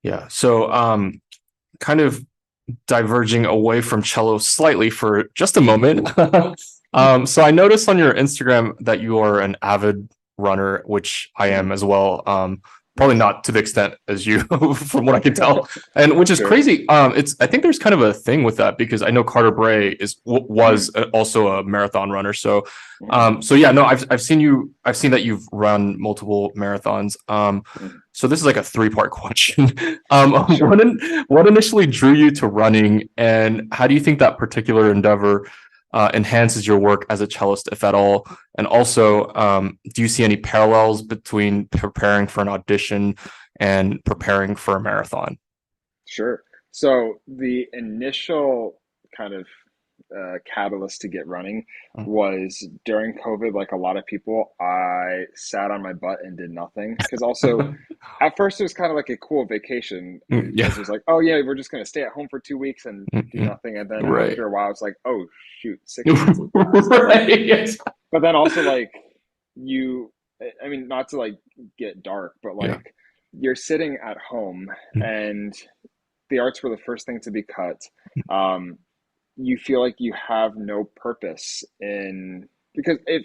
Yeah. So, kind of diverging away from cello slightly for just a moment. So I noticed on your Instagram that you are an avid runner, which I Mhm. am as well. Probably Nice. not to the extent as you, from what I can tell, and which is Sure. crazy. It's I think there's kind of a thing with that because I know Carter Bray was Mm, also a marathon runner. So, mhm, so yeah, no, I've seen that you've run multiple marathons. mhm. So this is like a three-part question. Sure. What initially drew you to running, and how do you think that particular endeavor enhances your work as a cellist, if at all? And also, do you see any parallels between preparing for an audition and preparing for a marathon? Sure. So the initial kind of catalyst to get running was during COVID. Like a lot of people, I sat on my butt and did nothing. Because also, at first, it was kind of like a cool vacation Yeah. because it was like, oh yeah, we're just going to stay at home for 2 weeks and do nothing. And then Right. after a while, it's like, oh shoot, 6 months have passed. Like, Right. Yes. but then also like you, I mean, not to like get dark, but Yeah. like you're sitting at home and the arts were the first thing to be cut. Um, you feel like you have no purpose in because it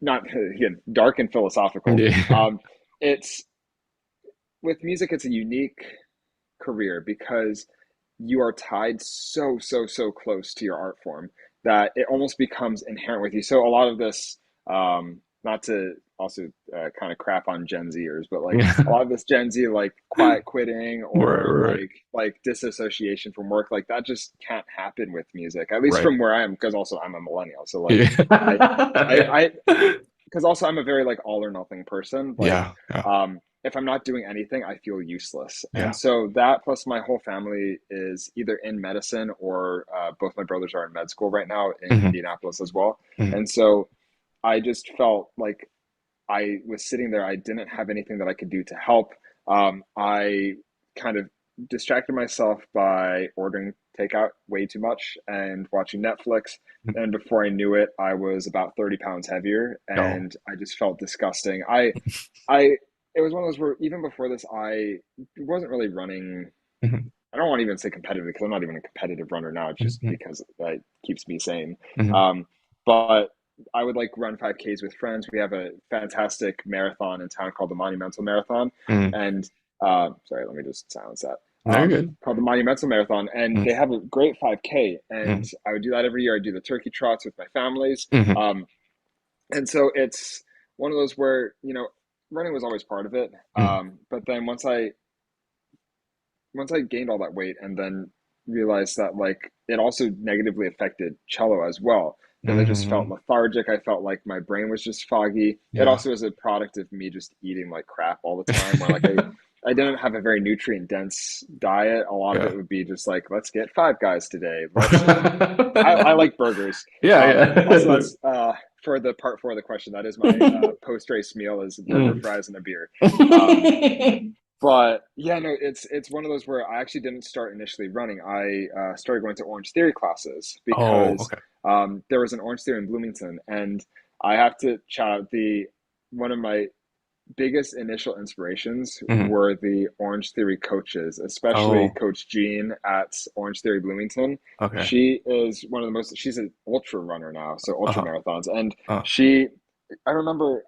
not again dark and philosophical. Yeah. It's with music, it's a unique career because you are tied so close to your art form that it almost becomes inherent with you. So a lot of this, not to also kind of crap on Gen Zers, but like a Yeah. lot of this Gen Z like quiet quitting Right. or Right. like disassociation from work, like that just can't happen with music. At least Right. from where I am, because also I'm a millennial. So like I Yeah. I because also I'm a very like all or nothing person. Like, Yeah. Yeah. if I'm not doing anything, I feel useless. And Yeah. so that plus my whole family is either in medicine or both my brothers are in med school right now in Mhm, Indianapolis as well. mhm, And so I just felt like I was sitting there. I didn't have anything that I could do to help. I kind of distracted myself by ordering takeout way too much and watching Netflix. mhm. And before I knew it, I was about 30 pounds heavier No. and I just felt disgusting. I, it was one of those where even before this, I wasn't really running. Mhm, I don't want to even say competitive because I'm not even a competitive runner now, just mhm, because that keeps me sane. mhm, Um, but I would like run 5Ks with friends. We have a fantastic marathon in town called the Monumental Marathon. mhm. And sorry, let me just silence that. No, you're good. Called the Monumental Marathon. And Mhm, they have a great 5K. And mhm, I would do that every year. I do the turkey trots with my families. mhm, Um, and so it's one of those where, running was always part of it. mhm, But then once I gained all that weight and then realized that like it also negatively affected cello as well because I just felt mhm. lethargic. I felt like my brain was just foggy. It Yeah. also was a product of me just eating like crap all the time where like I didn't have a very nutrient dense diet. A lot of it Yeah. would be just like, let's get Five Guys today. I like burgers. Yeah, Also yeah. that's for the part four of the question. That is my post race meal is burger, Mm. fries, and a beer. Um, but yeah, no, it's one of those where I actually didn't start initially running. I started going to Orange Theory classes Oh, because okay. there was an Orange Theory in Bloomington, and I have to shout out the one of my biggest initial inspirations Mhm. were the Orange Theory coaches, especially Oh, Coach Jean at Orange Theory Bloomington. okay. She is one of the most, she's an ultra runner now, so ultra Uh-huh. marathons. And Uh, she, I remember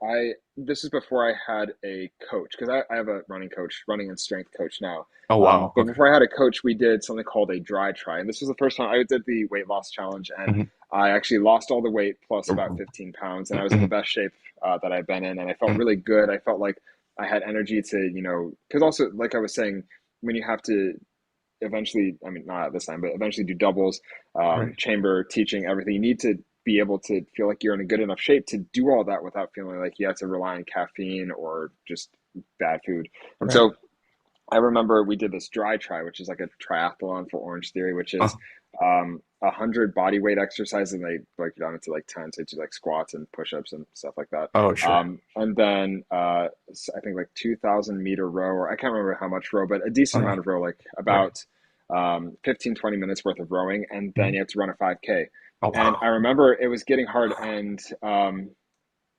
this is before I had a coach, because I have a running coach, running and strength coach now. oh, wow. But Okay. before I had a coach, we did something called a dry try. And this was the first time I did the weight loss challenge. And Mhm, I actually lost all the weight plus about mhm, 15 pounds. And I was in the mhm, best shape that I've been in. And I felt mhm. really good. I felt like I had energy to, because also, like I was saying, when you have to eventually, I mean, not at this time, but eventually do doubles, Right. chamber, teaching, everything, you need to be able to feel like you're in a good enough shape to do all that without feeling like you have to rely on caffeine or just bad food. And Right. so I remember we did this dry try, which is like a triathlon for Orange Theory, which is Uh, 100 body weight exercises, and they break it down into like 10, so you do like squats and push-ups and stuff like that. oh, sure. And then I think like 2,000 meter row, or I can't remember how much row, but a decent Uh, amount of row, like right. about 15, 20 minutes worth of rowing, and then Mhm. you have to run a 5K. Oh, And wow. I remember it was getting hard, and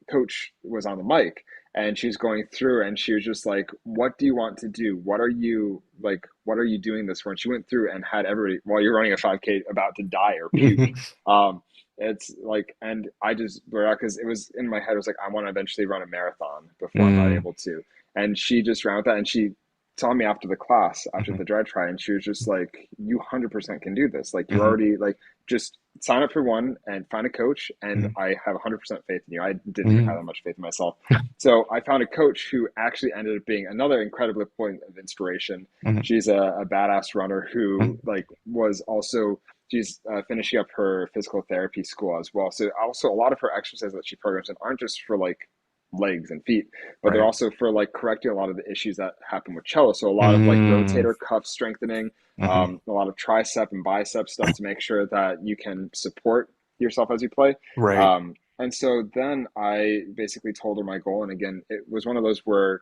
coach was on the mic and she's going through, and she was just like, what do you want to do? What are you like, what are you doing this for? And she went through and had everybody, while you're running a 5K, about to die or puke. um it's like, and I just, because it was in my head, it was like, I want to eventually run a marathon before I'm not Mm, able to. And she just ran with that, and she saw me after the class, after mhm, the dry try, and she was just like, you 100% can do this. Like, you're mhm, already like, just sign up for one and find a coach, and mhm, I have 100% faith in you. I didn't even have mhm, that much faith in myself. So I found a coach who actually ended up being another incredible point of inspiration. mhm, She's a badass runner who mhm. like was also, she's finishing up her physical therapy school as well. So also a lot of her exercises that she programs in aren't just for like legs and feet, but they're Right. also for like correcting a lot of the issues that happen with cello. So a lot of like Mm, rotator cuff strengthening, mhm. a lot of tricep and bicep stuff to make sure that you can support yourself as you play. Right. And so then I basically told her my goal. And again, it was one of those where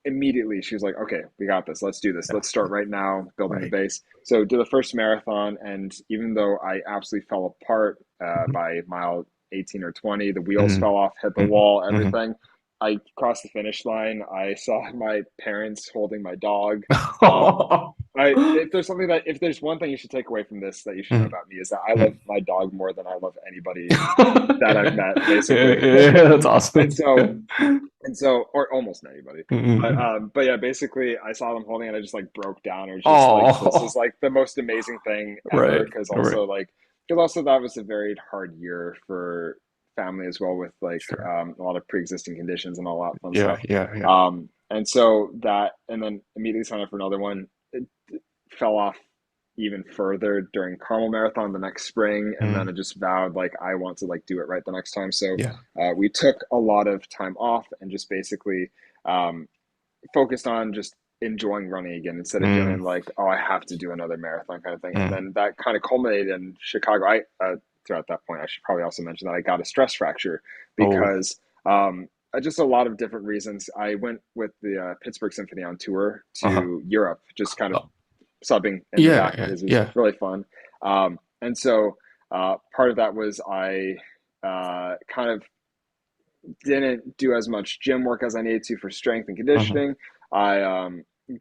immediately she was like, okay, we got this. Let's do this. Yeah. Let's start right now building the Right. base. So did the first marathon. And even though I absolutely fell apart Mhm, by mile 18 or 20, the wheels mhm, fell off, hit the mhm, wall, mhm. everything. I crossed the finish line. I saw my parents holding my dog. Um, if there's something that, if there's one thing you should take away from this that you should know Mhm, about me, is that I love mhm. my dog more than I love anybody that I've Yeah, met, yeah, basically. yeah, that's And awesome. so, and so, or almost anybody. Mhm. But yeah, basically, I saw them holding it. I just like broke down. It was just like, this is Oh, like the most amazing thing ever. right, Because right, also, like, because also that was a very hard year for family as well, with like sure. a lot of pre-existing conditions and all that fun Yeah, stuff. yeah, yeah. And so that, and then immediately signed up for another one. It fell off even further during Carmel Marathon the next spring, and then I Mm, just vowed like I want to like do it right the next time. So yeah. we took a lot of time off and just basically um, focused on just enjoying running again, instead of Mm, feeling like, oh, I have to do another marathon kind of thing. And mm. then that kind of culminated in Chicago. I throughout that point, I should probably also mention that I got a stress fracture Oh, because just a lot of different reasons. I went with the Pittsburgh Symphony on tour uh-huh. to Europe, just kind of Oh, subbing in the yeah, back. yeah, It was yeah. really fun. And so part of that was I kind of didn't do as much gym work as I needed to for strength and Uh-huh. conditioning. I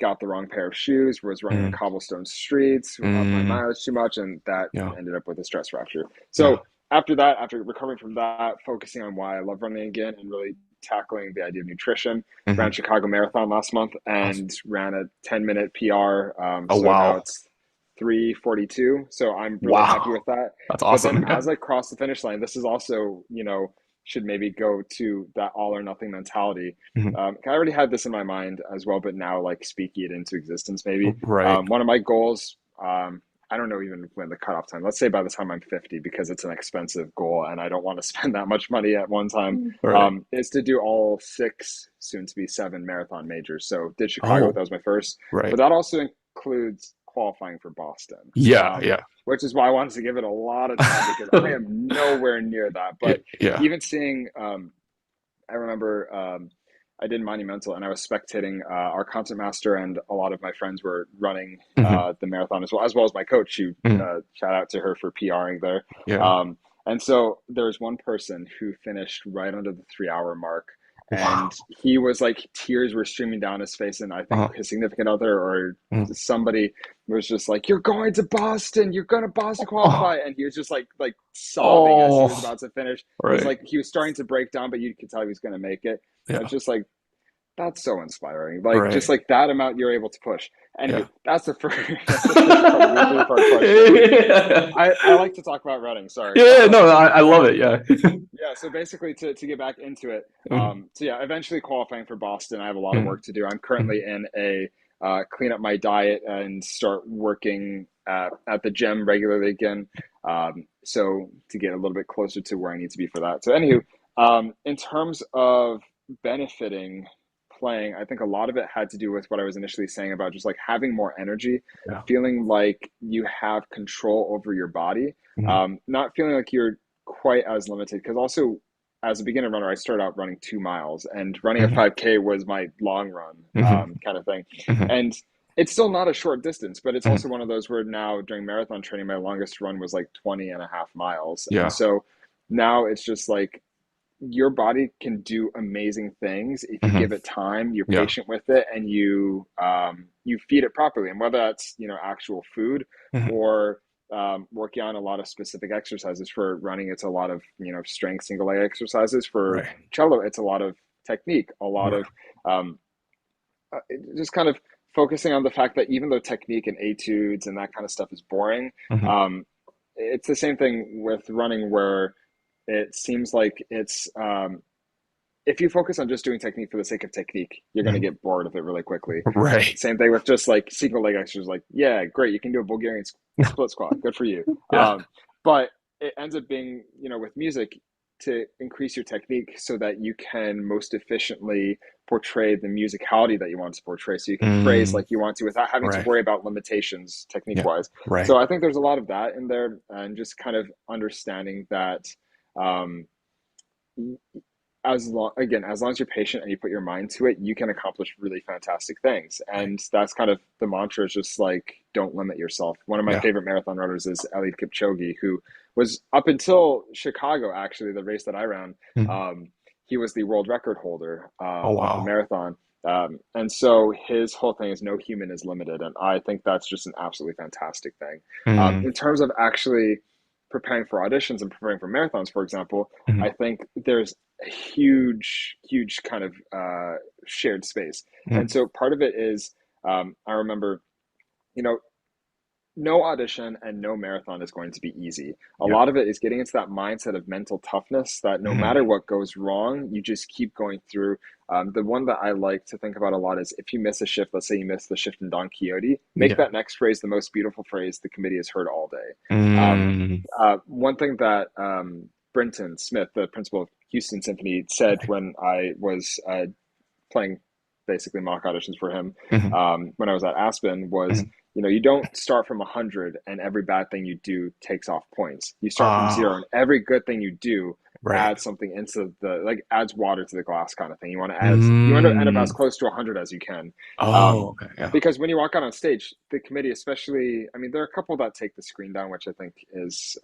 got the wrong pair of shoes, was running on Mm, cobblestone streets, up my mm, mileage too much, and that yeah, ended up with a stress fracture. yeah. So after that, after recovering from that, focusing on why I love running again and really tackling the idea of nutrition, ran Hmm. Chicago Marathon last month Awesome. and ran a 10-minute PR. Oh, So now wow. it's 3:42. So I'm really happy Wow. with that. That's But then awesome. as I crossed the finish line, this is also, should maybe go to that all or nothing mentality. Mhm. I already had this in my mind as well, but now like speaking it into existence, maybe. Right. One of my goals, I don't know even when the cutoff time, let's say by the time I'm 50, because it's an expensive goal and I don't want to spend that much money at one time, Right. is to do all six, soon to be seven marathon majors. So did Chicago, that Oh, was my first, right. but that also includes qualifying for Boston. Yeah, yeah. Which is why I wanted to give it a lot of time, because I am nowhere near that. Yeah, But yeah. even seeing, I remember I did Monumental and I was spectating our concert master, and a lot of my friends were running Hmm. the marathon as well as my coach. Who Hmm. shout out to her for PRing there. Yeah. Um, and so there was one person who finished right under the 3 hour mark. And Wow. he was like, tears were streaming down his face. And I think Uh-huh. his significant other or Mm. somebody was just like, "You're going to Boston. You're going to Boston Oh, qualify." And he was just like sobbing as he was oh, about to finish. It was right. like he was starting to break down, but you could tell he was going to make it. And it's Yeah. just like, that's so inspiring. Like just Right. like that amount you're able to push. Anywho, Yeah. that's the first that's the first part of your three-part question. Yeah. I like to talk about running. Sorry. Yeah, no, I love it. Yeah. Yeah, so basically to get back into it, Mm, so yeah, eventually qualifying for Boston, I have a lot of mm, work to do. I'm mm. currently in a clean up my diet and start working at the gym regularly again. So to get a little bit closer to where I need to be for that. So anywho, in terms of benefiting playing, I think a lot of it had to do with what I was initially saying about just like having more energy, Yeah. feeling like you have control over your body, Mm, not feeling like you're quite as limited, because also as a beginner runner I started out running 2 miles, and running a mhm, 5K was my long run mhm, kind of thing. mhm, And it's still not a short distance, but it's mhm. also one of those where now during marathon training my longest run was like 20 and a half miles. And Yeah. so now it's just like your body can do amazing things if you Hmm. give it time, you're Yeah. patient with it, and you feed it properly. And whether that's actual food Hmm. or working on a lot of specific exercises. For running, it's a lot of strength single leg exercises. For Right. cello, it's a lot of technique, a lot Right. of um, just kind of focusing on the fact that even though technique and etudes and that kind of stuff is boring, Hmm. um, it's the same thing with running where it seems like it's if you focus on just doing technique for the sake of technique, you're going to Hmm. get bored of it really quickly. Right. Same thing with just like single leg exercises. Like, yeah, great, you can do a Bulgarian split squat, good for you. Yeah. But it ends up being, with music, to increase your technique so that you can most efficiently portray the musicality that you want to portray. So you can phrase Mm, like you want to without having to right. worry about limitations technique Yeah. wise. Right. So I think there's a lot of that in there, and just kind of understanding that. Um, as long as you're patient and you put your mind to it, you can accomplish really fantastic things. Right. And that's kind of the mantra, is just like, don't limit yourself. One of my Yeah. favorite marathon runners is Eliud Kipchoge, who was, up until Chicago, actually the race that I ran, Mhm. um, he was the world record holder Oh, of the wow. marathon. And so his whole thing is no human is limited, and I think that's just an absolutely fantastic thing. Mm, In terms of actually preparing for auditions and preparing for marathons, for example, I mhm, think there's a huge, huge kind of shared space. And mhm. so part of it is, I remember, you know, no audition and no marathon is going to be easy. A Yeah. lot of it is getting into that mindset of mental toughness that no Mhm. matter what goes wrong, you just keep going through. The one that I like to think about a lot is, if you miss a shift, let's say you miss the shift in Don Quixote, make Yeah. that next phrase the most beautiful phrase the committee has heard all day. Um, Mm, One thing that Brenton Smith, the principal of Houston Symphony, said right. when I was playing basically mock auditions for him Mhm, when I was at Aspen was, mhm. you don't start from 100 and every bad thing you do takes off points. You start from zero, and Ah, every good thing you do right. adds something into the, like, adds water to the glass kind of thing. You want to end up as Mm. close to 100 as you can. Oh, Um, okay. Yeah. because when you walk out on stage, the committee, especially, I mean, there are a couple that take the screen down, which I think is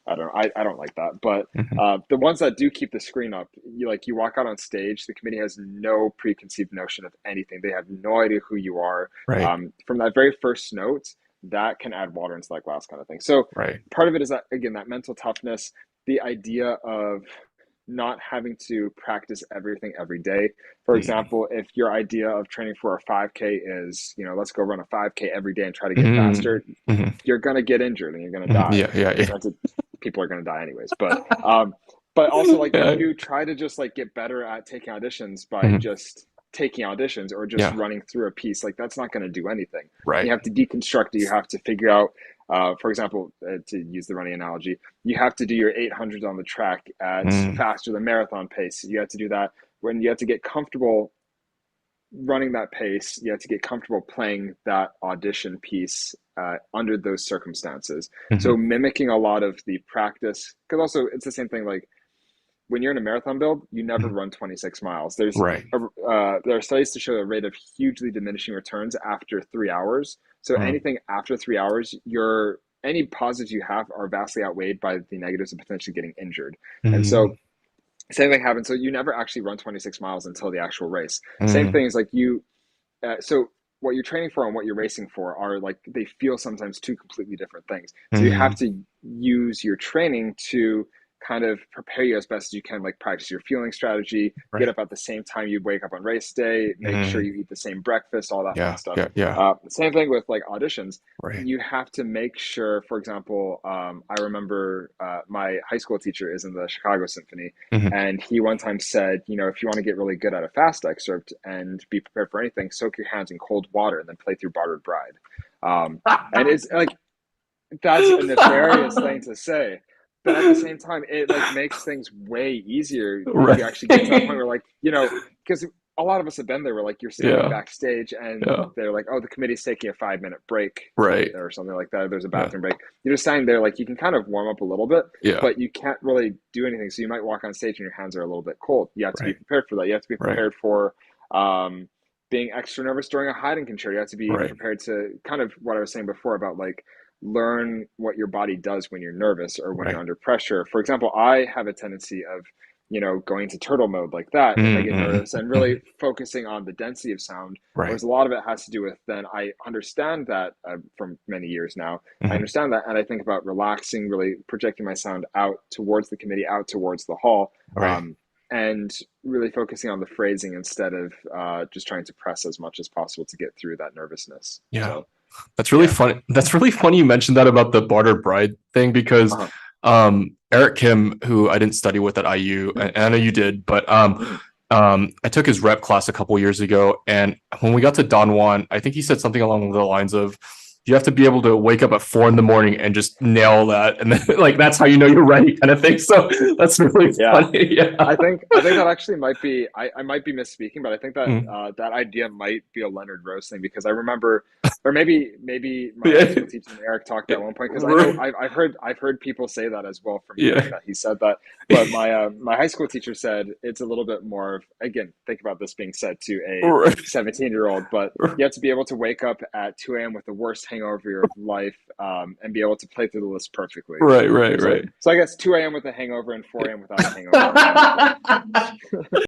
I don't know. I don't like that. But Mhm. the ones that do keep the screen up, you walk out on stage, the committee has no preconceived notion of anything. They have no idea who you are. Right. From that very first note, that can add water into that glass kind of thing. So Right. part of it is that, again, that mental toughness, the idea of not having to practice everything every day. For Mm. example, if your idea of training for a 5K is, let's go run a 5K every day and try to get Mhm. faster, Mhm. you're going to get injured and you're going to Mhm. die. Yeah. Yeah. Yeah. Granted, people are going to die anyways, but also, like, if Yeah. you try to just like get better at taking auditions by Mhm. just taking auditions or just Yeah. running through a piece, like, that's not going to do anything. You Right. have to deconstruct it. You have to figure out, for example, to use the running analogy, you have to do your 800s on the track at Mm. faster than marathon pace. You have to do that when you have to get comfortable running that pace. You have to get comfortable playing that audition piece under those circumstances. So Mhm. mimicking a lot of the practice, because also it's the same thing. Like, when you're in a marathon build, you never Mhm. run 26 miles. Right. There are studies to show a rate of hugely diminishing returns after 3 hours. So Mm. anything after 3 hours, any positives you have are vastly outweighed by the negatives of potentially getting injured. And Mhm. so same thing happens. So you never actually run 26 miles until the actual race. Same Mm. thing is like so what you're training for and what you're racing for are, like, they feel sometimes two completely different things. So you have Mm. to use your training to kind of prepare you as best as you can, like practice your fueling strategy, get Right. up at the same time you'd wake up on race day, make sure Mm. you eat the same breakfast, all that fun Yeah. stuff. Yeah. Yeah. Same thing with like auditions. Right. You have to make sure, for example, I remember my high school teacher is in the Chicago Symphony, Mhm. and he one time said, if you want to get really good at a fast excerpt and be prepared for anything, soak your hands in cold water and then play through Bartered Bride. And it's like, that's a nefarious thing to say, but at the same time, it like makes things way easier if you Right. actually get to that point where, like, because a lot of us have been there where, like, you're standing Yeah. backstage and Yeah. they're like, oh, the committee's taking a 5 minute break Right. or something like that. There's a Yeah. bathroom break. You're just standing there, like, you can kind of warm up a little bit, Yeah. but you can't really do anything. So you might walk on stage and your hands are a little bit cold. You have to be Right. prepared for that. You have to be Right. prepared for being extra nervous during a hiding concerto. You have to be Right. prepared to, kind of what I was saying before about, like, learn what your body does when you're nervous or when you're Right. under pressure. For example, I have a tendency of, going to turtle mode like that if I Mm, get mm, nervous, and really mhm. focusing on the density of sound. Right. Whereas a lot of it has to do with, then I understand that from many years now. I Mhm. understand that, and I think about relaxing, really projecting my sound out towards the committee, out towards the hall, Right. and really focusing on the phrasing instead of just trying to press as much as possible to get through that nervousness. Yeah. So, That's really yeah. funny. That's really funny you mentioned that about the barter bride thing because Uh-huh. Eric Kim, who I didn't study with at IU, Mm, and I know you did, but mm. I took his rep class a couple years ago, and when we got to Don Juan, I think he said something along the lines of, "You have to be able to wake up at 4 in the morning and just nail that, and then like that's how you know you're ready," kind of thing. So that's really Yeah. funny. Yeah. I think that actually might be, I might be misspeaking, but I think that Mm. that idea might be a Leonard Rose thing, because I remember, or maybe my high Yeah. school teacher and Eric talked at one point, because I know I've heard people say that as well from hearing Yeah. that he said that. But my high school teacher said it's a little bit more of, again, think about this being said to a Right. 17-year-old, but you have to be able to wake up at 2 a.m. with the worst hangover of your life, and be able to play through the list perfectly. Right. Right. So Right. so I guess 2 a.m. with a hangover and 4 a.m. without a hangover are kind of the same.